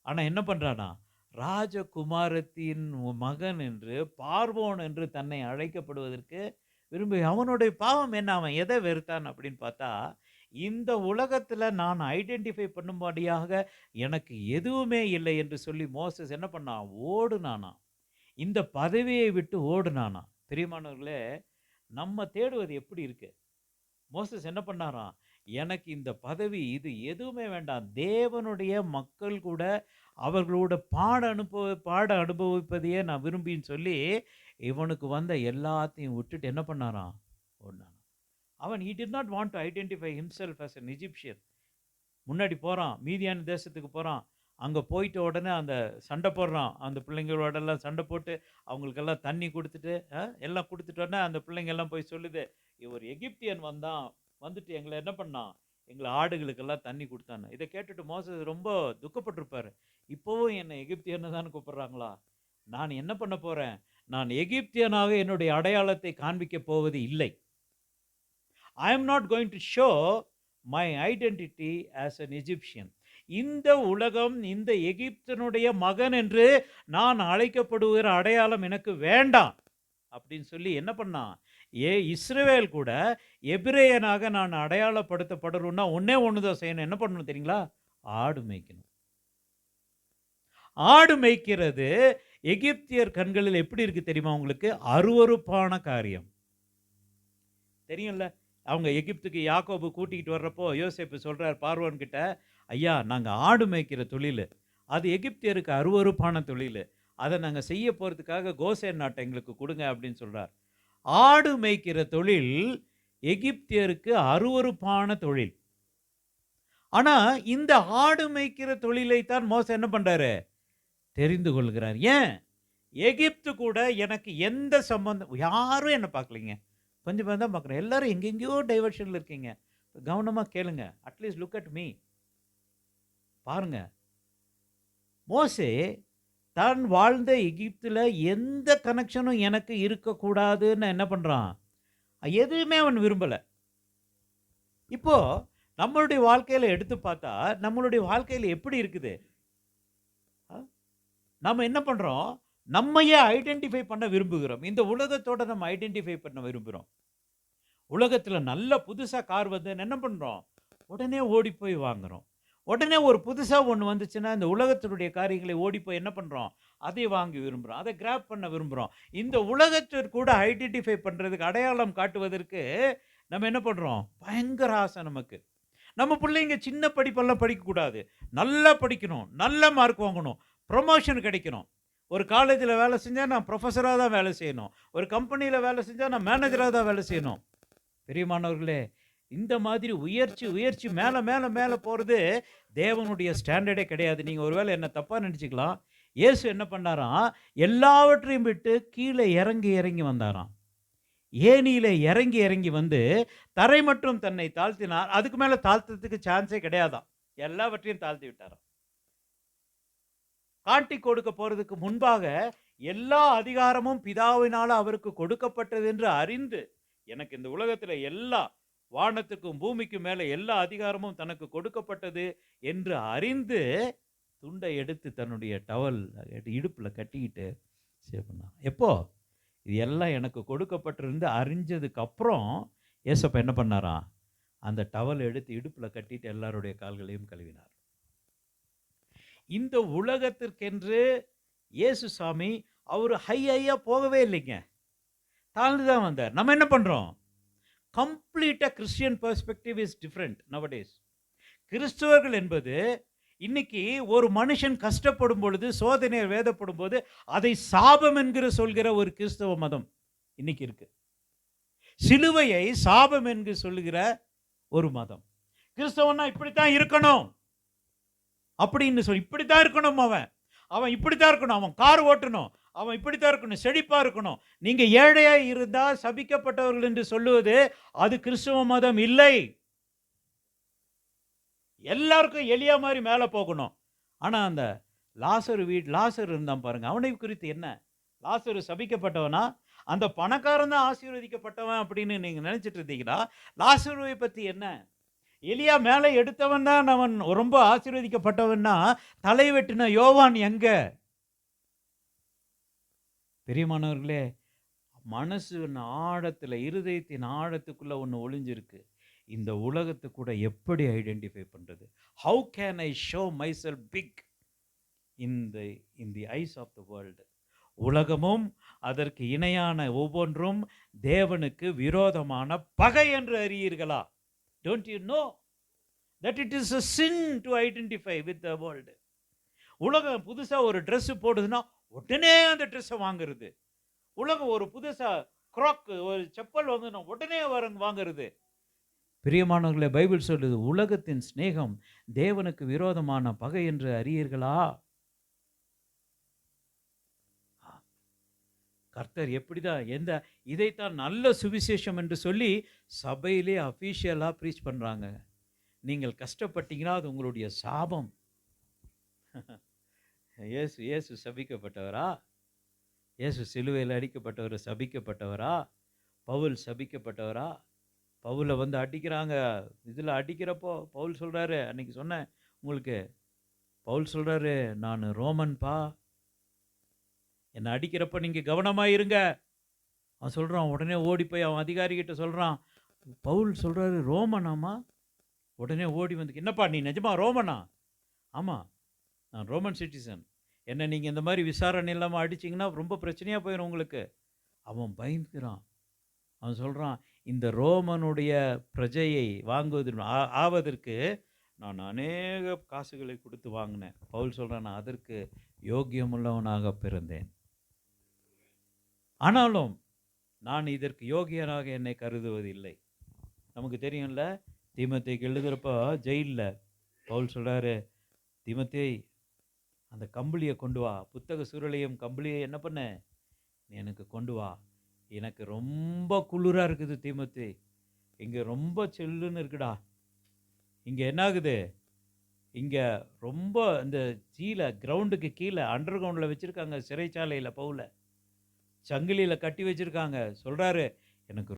ஆனா என்ன பண்றானா? ராஜகுமாரத்தின் மகன் என்று பார்வோன் என்று தன்னை அழைக்கப்படுவதற்கு விரும்பி அவனுடைய பாவம் என்ன? அவன் எதை வெறுத்தான் அப்படின்னு பார்த்தா, இந்த உலகத்துல நான் ஐடென்டிஃபை பண்ணும்படியாக எனக்கு எதுவுமே இல்லை என்று சொல்லி மோசஸ் என்ன பண்ணான்? ஓடுனானாம். இந்த பதவியை விட்டு ஓடுனானாம். பிரியமானவர்களே, நம்ம தேடுவது எப்படி இருக்கு? மோசஸ் என்ன பண்ணாராம்? எனக்கு இந்த பதவி இது எதுவுமே வேண்டாம். தேவனுடைய மக்கள் கூட அவர்களோட பாட அனுபவிப்பதையே நான் விரும்பின்னு சொல்லி, இவனுக்கு வந்த எல்லாத்தையும் விட்டுட்டு என்ன பண்ணாராம்? ஓடுனானாம். அவன் he did not want to identify himself as an Egyptian. முன்னாடி போறான். மீதியான தேசத்துக்கு போறான். அங்க போயிட்ட உடனே அந்த சண்டை போடுறான். அந்த பிள்ளைங்களோடெல்லாம் சண்டை போட்டு, அவங்களுக்கெல்லாம் தண்ணி குடுத்துட்டு, எல்லாம் குடுத்துட்டோனே அந்த பிள்ளைங்க எல்லாம் போய் சொல்லுது, "ஒரு எகிப்தியன் வந்தான். வந்துட்டு எங்கள என்ன பண்ணான்? எங்கள ஆடுகளுக்கெல்லாம் தண்ணி குடுத்தான்னு." இத கேட்டுட்டு மோசஸ் ரொம்ப துக்கப்பட்டிருப்பாரு. இப்பவும் என்ன எகிப்தியன்னு தான கூப்பிடுறாங்களா? நான் என்ன பண்ண போறேன்? நான் எகிப்தியனாக என்னுடைய அடையாளத்தை காண்பிக்கப் போவது இல்லை. I am not going to show my identity as an Egyptian. இந்த உலகம், இந்த எகிப்தினுடைய மகன் என்று நான் அழைக்கப்படுகிற அடையாளம் எனக்கு வேண்டாம் அப்படின்னு சொல்லி என்ன பண்ணான்? இஸ்ரவேல் கூட எபிரேயனாக நான் அடையாளப்படுத்தப்படணும்னா ஒண்ணே ஒண்ணுதான் செய்யணும். என்ன பண்ணணும் தெரியுங்களா? ஆடு மேய்க்கணும். ஆடு மேய்க்கிறது எகிப்தியர் கண்களில் எப்படி இருக்கு தெரியுமா உங்களுக்கு? அருவருப்பான காரியம். தெரியும்ல? அவங்க எகிப்துக்கு யாக்கோபு கூட்டிக்கிட்டு வர்றப்போ யோசேப்பு சொல்றார் பார்வோன் கிட்ட, ஐயா நாங்க ஆடு மேய்க்கிற தொழில், அது எகிப்தியருக்கு அருவருப்பான தொழில், அதை நாங்கள் செய்ய போகிறதுக்காக கோசேன் நாட்டை எங்களுக்கு கொடுங்க அப்படின்னு சொல்றார். ஆடு மேய்க்கிற தொழில் எகிப்தியருக்கு அருவருப்பான தொழில். ஆனா இந்த ஆடு மேய்க்கிற தொழிலைத்தான் மோசே என்ன பண்றாரு? தெரிந்து கொள்கிறார். ஏன்? எகிப்து கூட எனக்கு எந்த சம்பந்தம், யாரும் என்ன பார்க்கலைங்க, கொஞ்சம் பேர் தான் பார்க்குறேன். எல்லாரும் எங்கெங்கேயோ டைவர்ஷனில் இருக்கீங்க. கவனமாக கேளுங்க. At least look at me. பாருங்க, மோசே தான் வாழ்ந்த எகிப்தில் எந்த கனெக்ஷனும் எனக்கு இருக்கக்கூடாதுன்னு என்ன பண்ணுறான்? எதுவுமே அவன் விரும்பலை. இப்போ நம்மளுடைய வாழ்க்கையில் எடுத்து பார்த்தா நம்மளுடைய வாழ்க்கையில் எப்படி இருக்குது? நம்ம என்ன பண்ணுறோம்? நம்மையே ஐடென்டிஃபை பண்ண விரும்புகிறோம். இந்த உலகத்தோட நம்ம ஐடென்டிஃபை பண்ண விரும்புகிறோம். உலகத்தில் நல்ல புதுசாக கார் வந்து என்ன பண்ணுறோம்? உடனே ஓடி போய் வாங்குகிறோம். உடனே ஒரு புதுசாக ஒன்று வந்துச்சுன்னா இந்த உலகத்தினுடைய காரியங்களை ஓடி போய் என்ன பண்ணுறோம்? அதை வாங்கி விரும்புகிறோம், அதை கிராப் பண்ண விரும்புகிறோம். இந்த உலகத்திற்கு கூட ஐடென்டிஃபை பண்ணுறதுக்கு, அடையாளம் காட்டுவதற்கு நம்ம என்ன பண்ணுறோம்? பயங்கர ஆசை நமக்கு. நம்ம பிள்ளைங்க சின்ன படிப்பெல்லாம் படிக்கக்கூடாது, நல்லா படிக்கணும், நல்ல மார்க் வாங்கணும், ப்ரொமோஷன் கிடைக்கணும். ஒரு காலேஜில் வேலை செஞ்சால் நான் ப்ரொஃபஸராக தான் வேலை செய்யணும், ஒரு கம்பெனியில் வேலை செஞ்சால் நான் மேனேஜராக தான் வேலை செய்யணும். பெரியமானவர்களே, இந்த மாதிரி உயர்ச்சி உயர்ச்சி மேலே மேலே மேலே போகிறது தேவனுடைய ஸ்டாண்டர்டே கிடையாது. நீங்கள் ஒருவேளை என்ன தப்பாக நினச்சிக்கலாம். இயேசு என்ன பண்ணாராம்? எல்லாவற்றையும் விட்டு கீழே இறங்கி இறங்கி வந்தாராம். ஏனியில் இறங்கி இறங்கி வந்து தரை மட்டும் தன்னை தாழ்த்தினார். அதுக்கு மேலே தாழ்த்துறதுக்கு சான்ஸே கிடையாதான். எல்லாவற்றையும் தாழ்த்தி விட்டாராம். காட்டி கொடுக்க போறதுக்கு முன்பாக எல்லா அதிகாரமும் பிதாவினால அவருக்கு கொடுக்கப்பட்டது என்று அறிந்து, எனக்கு இந்த உலகத்தில் எல்லா வானத்துக்கும் பூமிக்கும் மேலே எல்லா அதிகாரமும் தனக்கு கொடுக்கப்பட்டது என்று அறிந்து துண்டை எடுத்து தன்னுடைய டவல் இடுப்பில் கட்டிக்கிட்டு பண்ணான். எப்போ? இது எல்லாம் எனக்கு கொடுக்கப்பட்டிருந்து அறிஞ்சதுக்கு அப்புறம் ஏசப்பா என்ன பண்ணாராம்? அந்த டவல் எடுத்து இடுப்பில் கட்டிட்டு எல்லாருடைய கால்களையும் கழுவினார். இந்த உலகத்திற்கென்று இயேசு சாமி அவர் ஹையா போகவே இல்லைங்க, தாழ்ந்து தான் வந்தார். நம்ம என்ன பண்றோம்? கம்ப்ளீட்டாக Christian perspective is different nowadays. கிறிஸ்தவர்கள் என்பது இன்னைக்கு ஒரு மனுஷன் கஷ்டப்படும் பொழுது, சோதனை வேதப்படும் போது அதை சாபம் என்கிற சொல்கிற ஒரு கிறிஸ்தவ மதம் இன்னைக்கு இருக்கு. சிலுவையை சாபம் என்று சொல்லுகிற ஒரு மதம். கிறிஸ்தவனா இப்படித்தான் இருக்கணும் அப்படின்னு சொல்லி, இப்படித்தான் இருக்கணும், அவன் இப்படித்தான் இருக்கணும், அவன் கார் ஓட்டணும், அவன் இப்படித்தான் இருக்கணும், செழிப்பா இருக்கணும். நீங்க ஏழையா இருந்தா சபிக்கப்பட்டவர்கள் என்று சொல்லுவது அது கிறிஸ்தவ மதம் இல்லை. எல்லாருக்கும் எளியா மாதிரி மேலே போகணும். ஆனா அந்த லாசர் இருந்தான் பாருங்க, அவனை குறித்து என்ன? லாசரு சபிக்கப்பட்டவனா? அந்த பணக்காரன் தான் ஆசீர்வதிக்கப்பட்டவன் அப்படின்னு நீங்க நினைச்சிட்டு இருந்தீங்கன்னா, லாசருவை பத்தி என்ன? எலியா மேலே எடுத்தவன் தான் அவன் ரொம்ப ஆசீர்வதிக்கப்பட்டவன்னா, தலை வெட்டின யோவான் எங்க? பெரியமானவர்களே, மனசின் ஆழத்தில், இருதயத்தின் ஆழத்துக்குள்ளே ஒன்று ஒளிஞ்சிருக்கு. இந்த உலகத்தை கூட எப்படி ஐடென்டிஃபை பண்ணுறது? How can I show myself big in the eyes of the world? உலகமும் அதற்கு இணையான ஒவ்வொன்றும் தேவனுக்கு விரோதமான பகை என்று அறியீர்களா? Don't you know that it is a sin to identify with the world? உலகம் புதுசாக ஒரு ட்ரெஸ்ஸு போடுதுன்னா உடனே அந்த ட்ரெஸ்ஸை வாங்குறது. உலகம் ஒரு புதுசாக க்ராக் ஒரு செப்பல் வாங்குதுன்னா உடனே வாங்குறது. பிரியமானவர்களே, பைபிள் சொல்லுது, உலகத்தின் சிநேகம் தேவனுக்கு விரோதமான பகை என்று அறியீர்களா? கர்த்தர் எப்படிதான் இதைத்தான் நல்ல சுவிசேஷம் என்று சொல்லி சபையிலே அஃபீஷியலாக ப்ரீச் பண்ணுறாங்க. நீங்கள் கஷ்டப்பட்டீங்கன்னா அது உங்களுடைய சாபம். இயேசு சபிக்கப்பட்டவரா? இயேசு சிலுவையில் அடிக்கப்பட்டவர் சபிக்கப்பட்டவரா? பவுல் சபிக்கப்பட்டவரா? பவுலை அடிக்கிறாங்க. இதில் அடிக்கிறப்போ பவுல் சொல்கிறாரு, அன்னைக்கு சொன்னேன் உங்களுக்கு, பவுல் சொல்கிறாரு, நான் ரோமன்பா, என்னை அடிக்கிறப்ப நீங்கள் கவனமாக இருங்க. அவன் சொல்கிறான், உடனே ஓடி போய் அவன் அதிகாரிகிட்ட சொல்கிறான். பவுல் சொல்கிறாரு, ரோமனாமா? உடனே ஓடி வந்து, என்னப்பா நீ நிஜமா ரோமனா? ஆமாம், நான் ரோமன் சிட்டிசன். என்ன நீங்கள் இந்த மாதிரி விசாரணை இல்லாமல் அடிச்சிங்கன்னா ரொம்ப பிரச்சனையாக போயிடும் உங்களுக்கு. அவன் பயந்துக்கிறான். அவன் சொல்கிறான், இந்த ரோமனுடைய பிரஜையை ஆவதற்கு நான் அநேக காசுகளை கொடுத்து வாங்கினேன். பவுல் சொல்கிறான், நான் அதற்கு யோக்கியமுள்ளவனாக பிறந்தேன். ஆனாலும் நான் இதற்கு யோகியனாக என்னை கருதுவதில்லை. நமக்கு தெரியும்ல, தீமோத்தேயுக்கு எழுதுகிறப்போ ஜெயிலில் பவுல் சொல்கிறாரு, தீமோத்தேய் அந்த கம்பளியை கொண்டு வா, புத்தக சுருளையும் கம்பளியை என்ன பண்ண நீ எனக்கு கொண்டு வா. எனக்கு ரொம்ப குளிராக இருக்குது தீமோத்தேய், இங்கே ரொம்ப சில்லுன்னு இருக்குடா. இங்கே என்ன ஆகுது, இங்கே ரொம்ப இந்த கிரவுண்டுக்கு கீழே அண்டர் கிரவுண்டில் வச்சுருக்காங்க சிறைச்சாலையில். பவுலை சங்கிலியில் கட்டி வச்சுருக்காங்க. சொல்கிறாரு, எனக்கு